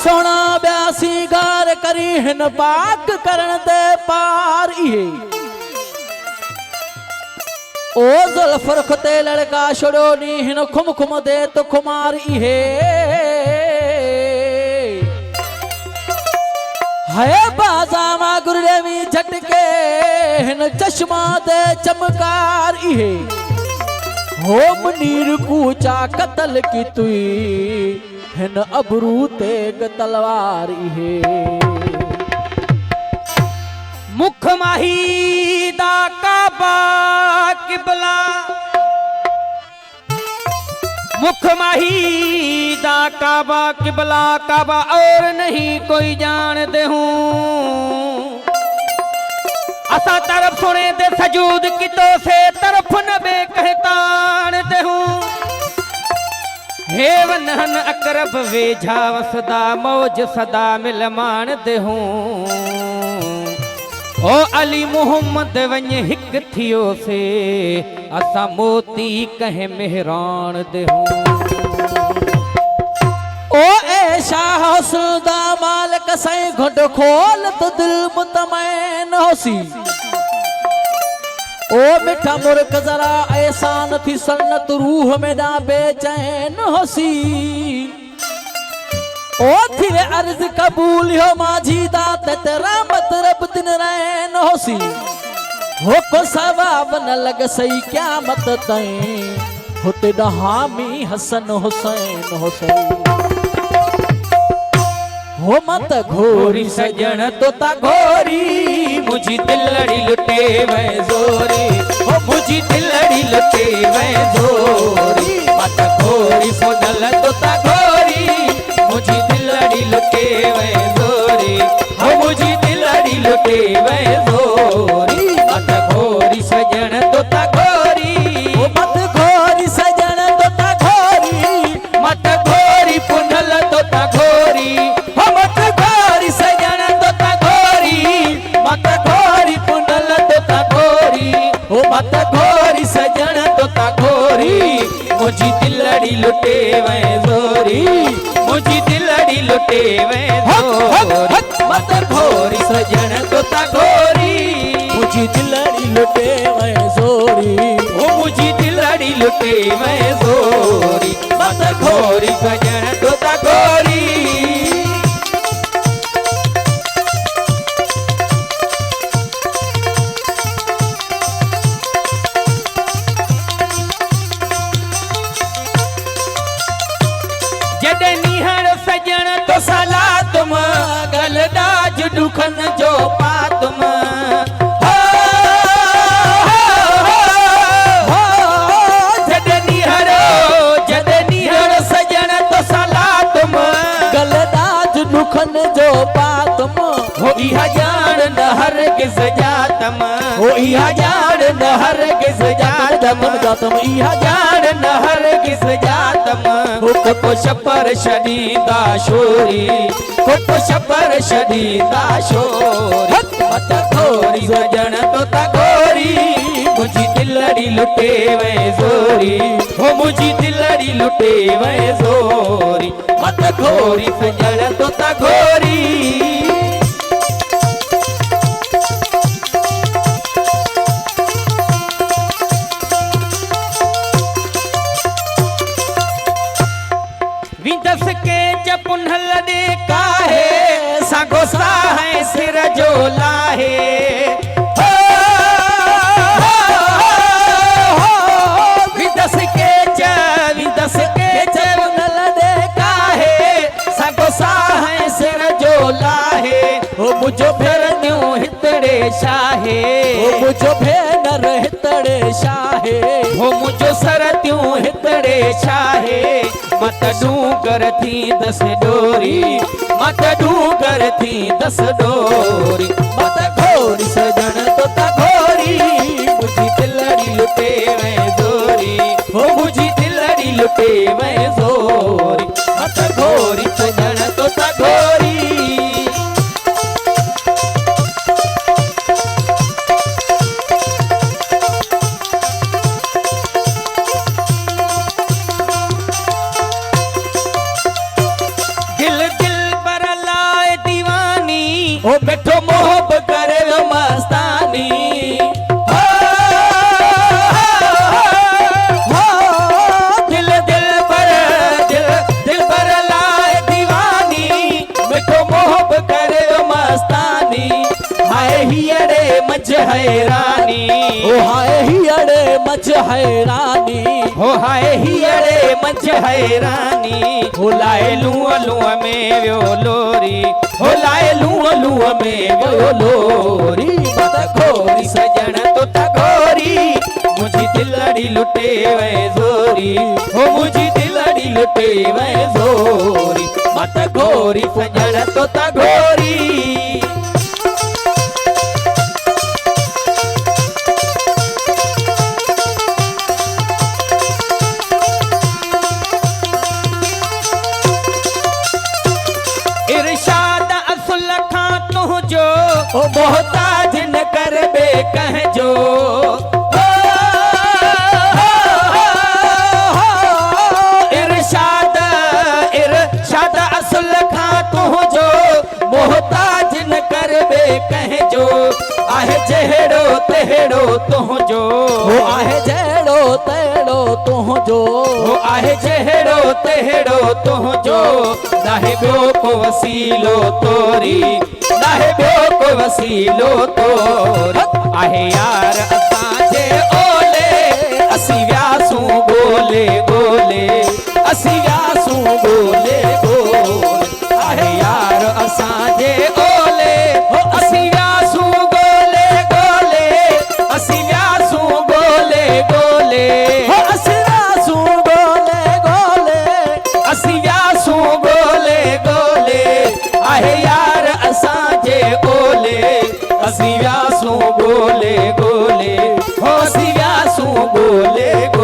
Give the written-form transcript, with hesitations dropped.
सोना ब्यासी गार करी हिन पाक करण दे पार इहे ओ जुल्फर खुते लड़का छोड़ो नी हिन खुम खुम दे तो खुमार इहे है बाजामा गुरदेवी झटके हिन चश्मा दे चमकार इहे हो मुनीर कूचा कतल की तुई हिन अबरू तेग तलवार इहे मुख माही दा काबा किबला मुख माही दा काबा किबला काबा और नहीं कोई जानते हूँ असा तरफ सुने दे सजूद कितो से तरफ न बे कहतानते हूँ हे वनहन अकरब वेझा वसदा मौज सदा मिल मानते हूँ ओ अली मोहम्मद वन हिक थियो से असा मोती कहे मेहरान दे हूँ ओ ऐशा हौसलदा मालिक सई घुट खोल तो दिल मुतमैन होसी ओ मिठा मुर्ख जरा ऐसा नथी सन्नत रूह में ना बेचैन होसी ओ थिरे अर्ज कबूल हो माझी दात तेरा मतलब दिन रैन होसी हो को सवाब न लग सही क्या मत तई होते हामी हसन हुसैन हुसैन हो मत घोरी सजन तोता घोरी मुझी दिलड़ी लुटे मैं जोरी हो मुझी दिलड़ी लुटे मैं जोरी मत घोरी सोनल तोता घोरी मुझी दिलड़ी लुटे मैं जोरी हो मुझी दिलड़ी लुटे मैं जोरी मत घोरी सजन तोता घोरी हो मत घोरी सजन तोता घोरी मत घोरी पुनल तोता घोरी मत घोरी सजन तोता घोरी मत घोरी पुंडल तोता घोरी ओ मत घोरी सजन तोता घोरी मुझी दिलड़ी लुटे मैं जोरी मुझी दिलड़ी लुटे मैं जोरी मत घोरी सजन तोता घोरी मुझी दिलड़ी लुटे मैं जोरी ओ मुझी दिलड़ी लुटे मैं जोरी मत घोरी सजन तोता घोरी सला तुम गलदाज दुखन जो पातुम जदनी हरो सजन तो सला तुम गलदाज दुखन जो पातुम हो इहा जान न हर किस जातम हो इहा जान न हर किस जातम इहा जान न हर किस जातम को शपर शदीदा शोरी को शपर शदीदा शोरी मत घोरी सजन तोता घोरी मुझी दिलड़ी लुटे मैं जोरी हो मुझी दिलड़ी लुटे मैं जोरी मत घोरी सजन तोता घोरी विदस के जपुनल दे काहे सगोसा है सिर जोला है विदस के जपुनल दे काहे सगोसा है सिर जोला है हो मुझो फेर न्यू हितड़े शाहे हो मुझो फेर हितड़े शाहे हो मुझो सर त्यूं हितड़े छाहे मत डूंगर थी दस डोरी मत डूंगर थी दस डोरी मत घोरी सजण तोता घोरी मुझी दिलड़ी लुटे मैं जोरी हो मुझी दिलड़ी लुटे मैं जोरी मत घोरी सजण तोता घोरी दिल दिल पर लाए दीवानी ओ मिठो मोहब करे मस्तानी दिल दिल पर लाए दीवानी मिठो मोहब करे मस्तानी हाय हियड़े मज हैरानी ओ हाय हियड़े मच हैरानी हो हाय हियड़े मज हैरानी हो लाए लूअ लूअ में व्यो लोरी हो लाए लूअ लूअ में व्यो लोरी मत घोरी सजण तोता घोरी मुझी दिलड़ी लुटे वे जोरी हो मुझी दिलड़ी लुटे वे जोरी मत घोरी सजण तोता घोरी इरशाद असुल खां तुझो ओ मोहताज न करबे कहजो इरशाद इरशाद असुल खां तुझो मोहताज न करबे कहजो आहे जहिड़ो तहिड़ो तुझो ओ आहे जहिड़ो तहिड़ो तुंहिंजो हो आहे जहिड़ो तहिड़ो तुंहिंजो नाहे ॿियो को वसीलो तोरी नाहे ॿियो को वसीलो तोरी आहे यार असांजे ओले असीं वियासूं ॻोल्हे ॻोल्हे असीं वियासूं ॻोल्हे ॻोल्हे आहे यार असांजे ओले असीं वियासूं ॻोल्हे ॻोल्हे असीं वियासूं ॻोल्हे ॻोल्हे असरासू गोले गोले असीं वियासूं ॻोल्हे ॻोल्हे आहे यार असांजे ओले असीं वियासूं ॻोल्हे ॻोल्हे हो असीं वियासूं ॻोल्हे ॻोल्हे